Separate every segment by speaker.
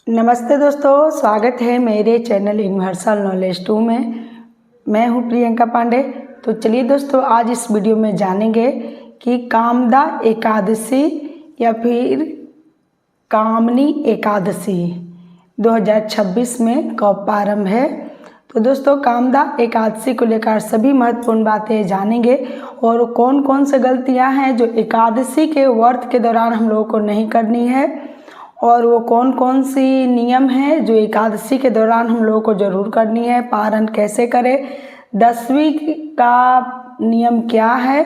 Speaker 1: नमस्ते दोस्तों, स्वागत है मेरे चैनल यूनिवर्सल नॉलेज 2 में। मैं हूं प्रियंका पांडे। तो चलिए दोस्तों, आज इस वीडियो में जानेंगे कि कामदा एकादशी या फिर कामनी एकादशी 2026 में कब प्रारंभ है। तो दोस्तों, कामदा एकादशी को लेकर सभी महत्वपूर्ण बातें जानेंगे और कौन कौन से गलतियां हैं जो एकादशी के व्रत के दौरान हम लोगों को नहीं करनी है, और वो कौन कौन सी नियम है जो एकादशी के दौरान हम लोगों को ज़रूर करनी है। पारण कैसे करें, 10वीं का नियम क्या है।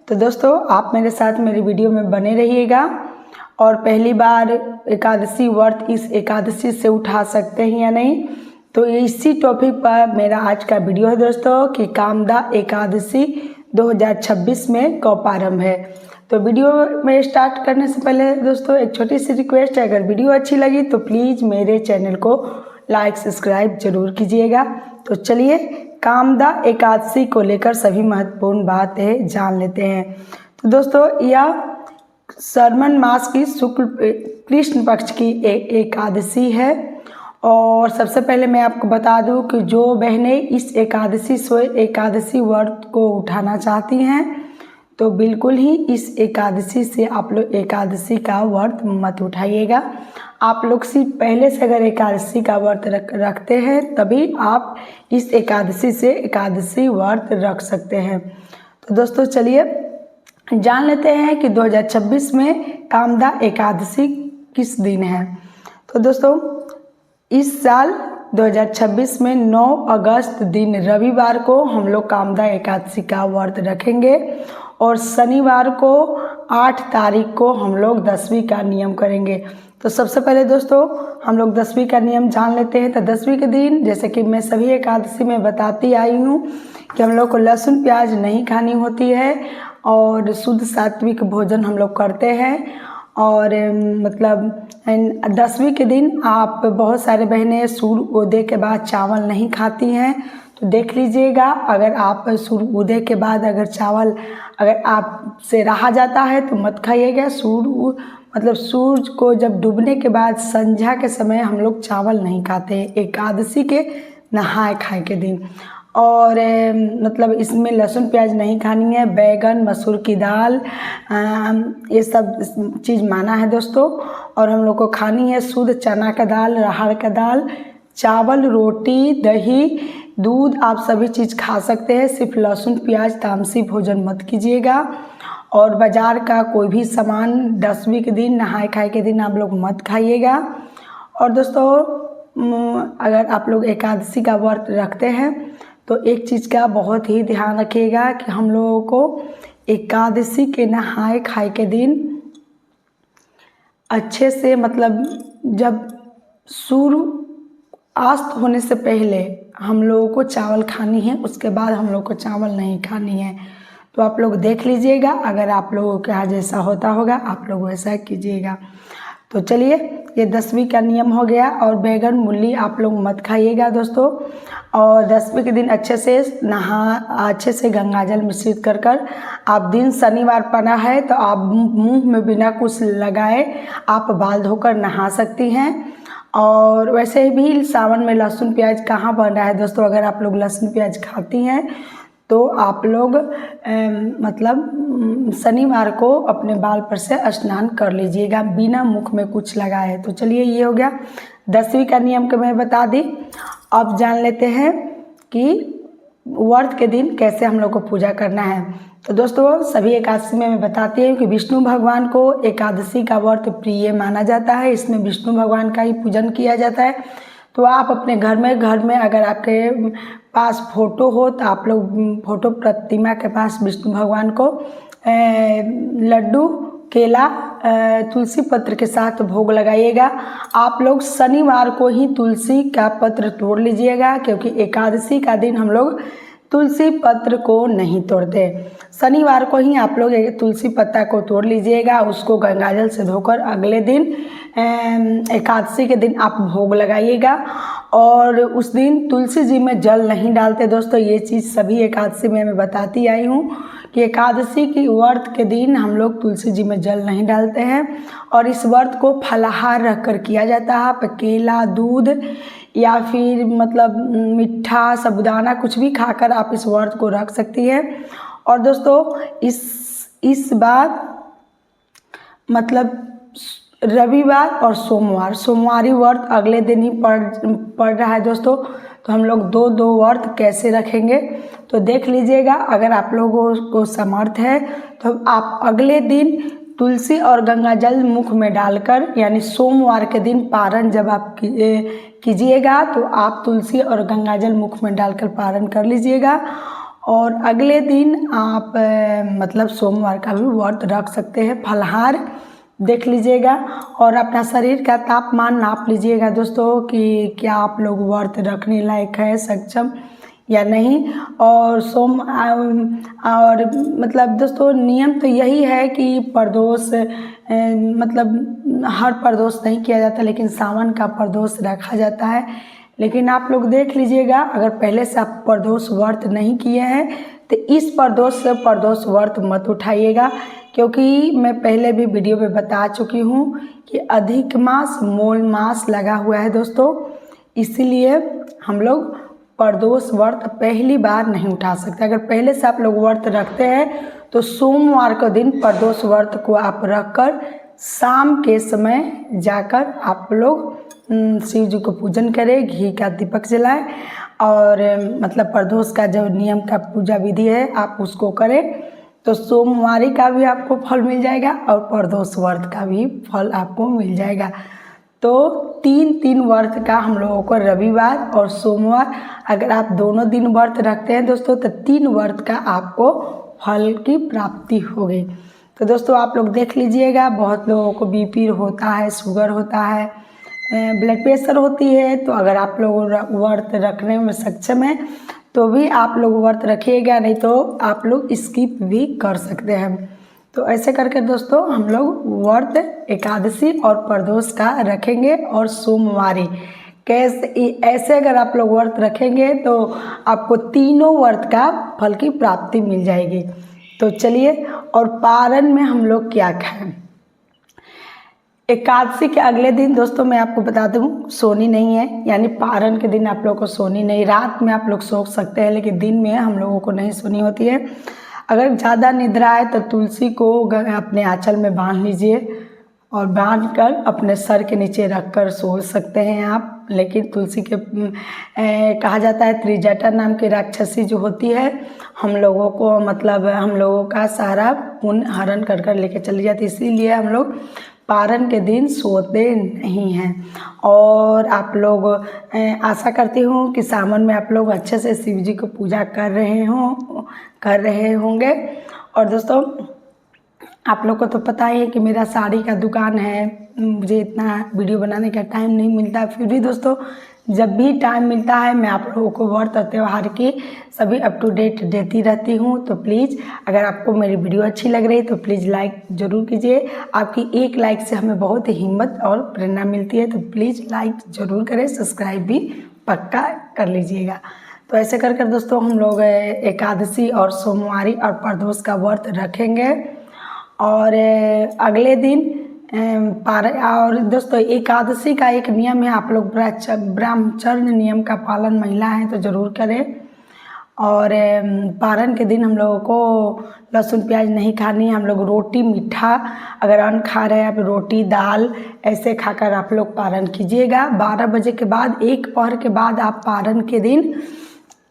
Speaker 1: तो दोस्तों, आप मेरे साथ मेरी वीडियो में बने रहिएगा और पहली बार एकादशी व्रत इस एकादशी से उठा सकते हैं या नहीं, तो इसी टॉपिक पर मेरा आज का वीडियो है दोस्तों कि कामदा एकादशी 2026 में कब प्रारंभ है। तो वीडियो में स्टार्ट करने से पहले दोस्तों एक छोटी सी रिक्वेस्ट है, अगर वीडियो अच्छी लगी तो प्लीज़ मेरे चैनल को लाइक सब्सक्राइब जरूर कीजिएगा। तो चलिए कामदा एकादशी को लेकर सभी महत्वपूर्ण बातें जान लेते हैं। तो दोस्तों, यह श्रावण मास की शुक्ल कृष्ण पक्ष की एकादशी है। और सबसे पहले मैं आपको बता दूं कि जो बहनें इस एकादशी व्रत को उठाना चाहती हैं तो बिल्कुल ही इस एकादशी से आप लोग एकादशी का व्रत मत उठाइएगा। आप लोग सिर्फ पहले से अगर एकादशी का व्रत रखते हैं तभी आप इस एकादशी से एकादशी व्रत रख सकते हैं। तो दोस्तों, चलिए जान लेते हैं कि 2026 में कामदा एकादशी किस दिन है। तो दोस्तों, इस साल 2026 में 9 अगस्त दिन रविवार को हम लोग कामदा एकादशी का व्रत रखेंगे और शनिवार को 8 तारीख को हम लोग 10वीं का नियम करेंगे। तो सबसे पहले दोस्तों हम लोग 10वीं का नियम जान लेते हैं। तो 10वीं के दिन, जैसे कि मैं सभी एकादशी में बताती आई हूँ कि हम लोग को लहसुन प्याज नहीं खानी होती है और शुद्ध सात्विक भोजन हम लोग करते हैं। और मतलब 10वीं के दिन आप बहुत सारे बहनें सूर्य उदय के बाद चावल नहीं खाती हैं, तो देख लीजिएगा, अगर आप सूर्य उदय के बाद अगर चावल अगर आपसे रहा जाता है तो मत खाइएगा। सूरज को जब डूबने के बाद संध्या के समय हम लोग चावल नहीं खाते हैं एकादशी के नहाए खाए के दिन। और मतलब इसमें लहसुन प्याज नहीं खानी है, बैगन मसूर की दाल ये सब चीज़ माना है दोस्तों। और हम लोग को खानी है शुद्ध चना का दाल, राहड़ का दाल, चावल, रोटी, दही, दूध, आप सभी चीज़ खा सकते हैं। सिर्फ लहसुन प्याज तामसी भोजन मत कीजिएगा। और बाज़ार का कोई भी सामान 10वीं के दिन नहाए खाए के दिन आप लोग मत खाइएगा। और दोस्तों, अगर आप लोग एकादशी का व्रत रखते हैं तो एक चीज़ का बहुत ही ध्यान रखिएगा कि हम लोगों को एकादशी के नहाए खाए के दिन अच्छे से, मतलब जब सूर्य अस्त होने से पहले हम लोगों को चावल खानी है, उसके बाद हम लोग को चावल नहीं खानी है। तो आप लोग देख लीजिएगा, अगर आप लोगों के यहाँ जैसा होता होगा आप लोग वैसा कीजिएगा। तो चलिए, ये 10वीं का नियम हो गया। और बैगन मूली आप लोग मत खाइएगा दोस्तों। और 10वीं के दिन अच्छे से गंगाजल मिश्रित कर आप दिन शनिवार पड़ा है तो आप मुंह में बिना कुछ लगाए आप बाल धोकर नहा सकती हैं। और वैसे भी सावन में लहसुन प्याज कहाँ बन रहा है दोस्तों, अगर आप लोग लहसुन प्याज खाती हैं तो आप लोग मतलब शनिवार को अपने बाल पर से स्नान कर लीजिएगा बिना मुख में कुछ लगाए। तो चलिए, ये हो गया 10वीं का नियम के मैं बता दी। अब जान लेते हैं कि व्रत के दिन कैसे हम लोग को पूजा करना है। तो दोस्तों, सभी एकादशी में मैं बताती हूँ कि विष्णु भगवान को एकादशी का व्रत प्रिय माना जाता है। इसमें विष्णु भगवान का ही पूजन किया जाता है। तो आप अपने घर में अगर आपके पास फोटो हो तो आप लोग फोटो प्रतिमा के पास विष्णु भगवान को लड्डू, केला, तुलसी पत्र के साथ भोग लगाइएगा। आप लोग शनिवार को ही तुलसी का पत्र तोड़ लीजिएगा, क्योंकि एकादशी का दिन हम लोग तुलसी पत्र को नहीं तोड़ते। शनिवार को ही आप लोग तुलसी पत्ता को तोड़ लीजिएगा, उसको गंगाजल से धोकर अगले दिन एकादशी के दिन आप भोग लगाइएगा। और उस दिन तुलसी जी में जल नहीं डालते दोस्तों। ये चीज़ सभी एकादशी में मैं बताती आई हूँ कि एकादशी की व्रत के दिन हम लोग तुलसी जी में जल नहीं डालते हैं। और इस व्रत को फलाहार रख कर किया जाता है। आप केला, दूध या फिर मतलब मीठा, साबूदाना कुछ भी खाकर आप इस व्रत को रख सकती हैं। और दोस्तों इस बार मतलब रविवार और सोमवारी व्रत अगले दिन ही पड़ रहा है दोस्तों। तो हम लोग दो व्रत कैसे रखेंगे तो देख लीजिएगा। अगर आप लोगों को समर्थ है तो आप अगले दिन तुलसी और गंगा जल मुख में डालकर, यानी सोमवार के दिन पारण जब आप कीजिएगा तो आप तुलसी और गंगा जल मुख में डालकर पारण कर लीजिएगा। और अगले दिन आप मतलब सोमवार का भी व्रत रख सकते हैं फलाहार। देख लीजिएगा और अपना शरीर का तापमान नाप लीजिएगा दोस्तों कि क्या आप लोग व्रत रखने लायक है, सक्षम या नहीं। और और मतलब दोस्तों नियम तो यही है कि प्रदोष मतलब हर प्रदोष नहीं किया जाता, लेकिन सावन का प्रदोष रखा जाता है। लेकिन आप लोग देख लीजिएगा, अगर पहले से आप प्रदोष व्रत नहीं किए हैं तो इस प्रदोष से प्रदोष व्रत मत उठाइएगा, क्योंकि मैं पहले भी वीडियो में बता चुकी हूँ कि अधिक मास मूल मास लगा हुआ है दोस्तों। इसीलिए हम लोग प्रदोष व्रत पहली बार नहीं उठा सकते। अगर पहले से आप लोग व्रत रखते हैं तो सोमवार के दिन प्रदोष व्रत को आप रखकर शाम के समय जाकर आप लोग शिव जी को पूजन करें, घी का दीपक जलाएं और मतलब प्रदोष का जो नियम का पूजा विधि है आप उसको करें। तो सोमवारी का भी आपको फल मिल जाएगा और प्रदोष व्रत का भी फल आपको मिल जाएगा। तो तीन व्रत का हम लोगों को रविवार और सोमवार, अगर आप दोनों दिन व्रत रखते हैं दोस्तों तो 3 व्रत का आपको फल की प्राप्ति होगी। तो दोस्तों आप लोग देख लीजिएगा, बहुत लोगों को बीपी होता है, शुगर होता है, ब्लड प्रेशर होती है। तो अगर आप लोग व्रत रखने में सक्षम हैं तो भी आप लोग व्रत रखिएगा, नहीं तो आप लोग स्किप भी कर सकते हैं। तो ऐसे करके दोस्तों हम लोग व्रत एकादशी और प्रदोष का रखेंगे और सोमवारी ऐसे अगर आप लोग व्रत रखेंगे तो आपको तीनों व्रत का फल की प्राप्ति मिल जाएगी। तो चलिए, और पारण में हम लोग क्या खाएं। एकादशी के अगले दिन दोस्तों मैं आपको बता दूं सोनी नहीं है, यानी पारण के दिन आप लोगों को सोनी नहीं। रात में आप लोग सो सकते हैं लेकिन दिन में हम लोगों को नहीं सोनी होती है। अगर ज़्यादा निद्रा है तो तुलसी को अपने आंचल में बांध लीजिए और बांध कर अपने सर के नीचे रख कर सो सकते हैं आप। लेकिन तुलसी के कहा जाता है त्रिजटा नाम की राक्षसी जो होती है हम लोगों को मतलब हम लोगों का सारा पुण्य हरण कर कर लेके चली जाती है। इसीलिए हम लोग पारण के दिन सोते नहीं हैं। और आप लोग आशा करती हूँ कि सावन में आप लोग अच्छे से शिव जी को पूजा कर रहे होंगे। और दोस्तों आप लोग को तो पता ही है कि मेरा साड़ी का दुकान है, मुझे इतना वीडियो बनाने का टाइम नहीं मिलता, फिर भी दोस्तों जब भी टाइम मिलता है मैं आप लोगों को व्रत और त्यौहार की सभी अप टू डेट देती रहती हूँ। तो प्लीज़ अगर आपको मेरी वीडियो अच्छी लग रही है तो प्लीज़ लाइक ज़रूर कीजिए। आपकी एक लाइक से हमें बहुत हिम्मत और प्रेरणा मिलती है, तो प्लीज़ लाइक ज़रूर करें, सब्सक्राइब भी पक्का कर लीजिएगा। तो ऐसे कर दोस्तों हम लोग एकादशी और सोमवारी और प्रदोष का व्रत रखेंगे और अगले दिन और दोस्तों एकादशी का एक नियम है, आप लोग ब्रह्मचर्य नियम का पालन महिला हैं तो ज़रूर करें। और पारण के दिन हम लोगों को लहसुन प्याज नहीं खानी है। हम लोग रोटी मीठा अगर अन्न खा रहे हैं आप रोटी दाल ऐसे खाकर आप लोग पारण कीजिएगा। 12 बजे के बाद 1 पहर के बाद आप पारण के दिन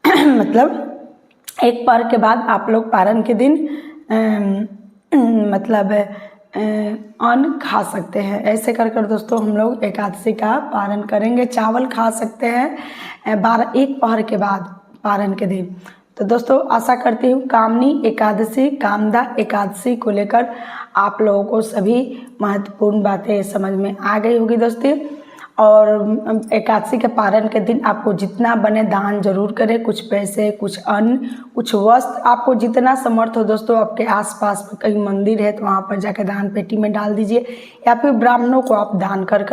Speaker 1: मतलब 1 पहर के बाद आप लोग पारण के दिन मतलब अन्न खा सकते हैं। ऐसे कर दोस्तों हम लोग एकादशी का पारण करेंगे। चावल खा सकते हैं 1 पहर के बाद पारण के दिन। तो दोस्तों आशा करती हूँ कामनी एकादशी कामदा एकादशी को लेकर आप लोगों को सभी महत्वपूर्ण बातें समझ में आ गई होगी दोस्तों। और एकादशी के पारण के दिन आपको जितना बने दान जरूर करें, कुछ पैसे, कुछ अन्न, कुछ वस्त्र, आपको जितना समर्थ हो दोस्तों। आपके आसपास में कहीं मंदिर है तो वहाँ पर जाकर दान पेटी में डाल दीजिए, या फिर ब्राह्मणों को आप दान कर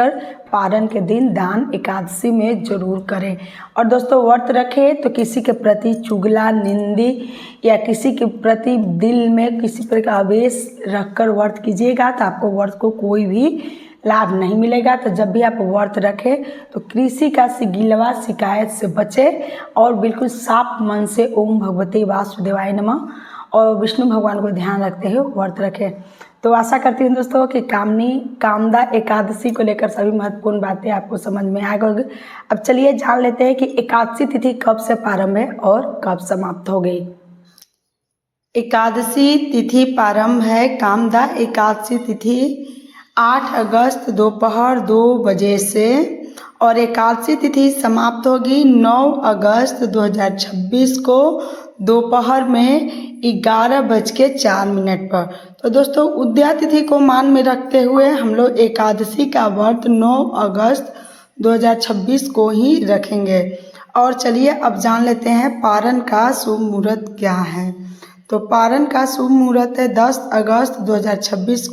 Speaker 1: पारण के दिन दान एकादशी में जरूर करें। और दोस्तों व्रत रखें तो किसी के प्रति चुगला, निंदी या किसी के प्रति दिल में किसी प्रकार का आवेश रखकर व्रत कीजिएगा तो आपको व्रत को कोई भी लाभ नहीं मिलेगा। तो जब भी आप व्रत रखें तो किसी का गिलवा शिकायत से बचें और बिल्कुल साफ मन से ओम भगवते वासुदेवाय नमः और विष्णु भगवान को ध्यान रखते हुए व्रत रखें। तो आशा करती हूँ दोस्तों कि कामदा एकादशी को लेकर सभी महत्वपूर्ण बातें आपको समझ में आ गई। अब चलिए जान लेते हैं कि एकादशी तिथि कब से प्रारंभ है और कब समाप्त हो गई। एकादशी तिथि प्रारंभ है कामदा एकादशी तिथि 8 अगस्त दोपहर 2 बजे से और एकादशी तिथि समाप्त होगी 9 अगस्त 2026 को दोपहर में 11:04 पर। तो दोस्तों उदया तिथि को मान में रखते हुए हम लोग एकादशी का व्रत 9 अगस्त 2026 को ही रखेंगे। और चलिए अब जान लेते हैं पारण का शुभ मुहूर्त क्या है। तो पारण का शुभ मुहूर्त है 10 अगस्त 2026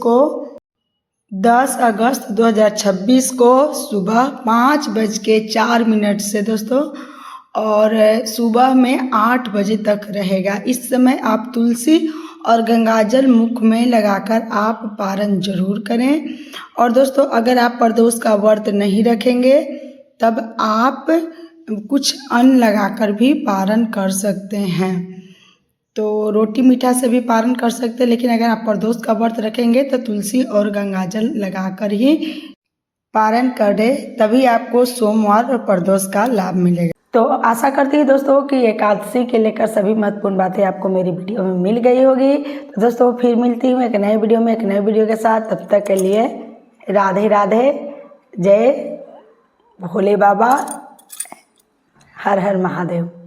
Speaker 1: को सुबह 5:04 से दोस्तों और सुबह में 8 बजे तक रहेगा। इस समय आप तुलसी और गंगाजल मुख में लगाकर आप पारण जरूर करें। और दोस्तों अगर आप प्रदोष का व्रत नहीं रखेंगे तब आप कुछ अन्न लगाकर भी पारण कर सकते हैं। तो रोटी मीठा से भी पारण कर सकते हैं, लेकिन अगर आप प्रदोष का व्रत रखेंगे तो तुलसी और गंगाजल लगाकर ही पारण करें, तभी आपको सोमवार और प्रदोष का लाभ मिलेगा। तो आशा करती हूँ दोस्तों कि एकादशी के लेकर सभी महत्वपूर्ण बातें आपको मेरी वीडियो में मिल गई होगी। तो दोस्तों फिर मिलती हूँ एक नए वीडियो में एक नए वीडियो के साथ। तब तक के लिए राधे राधे, जय भोले बाबा, हर हर महादेव।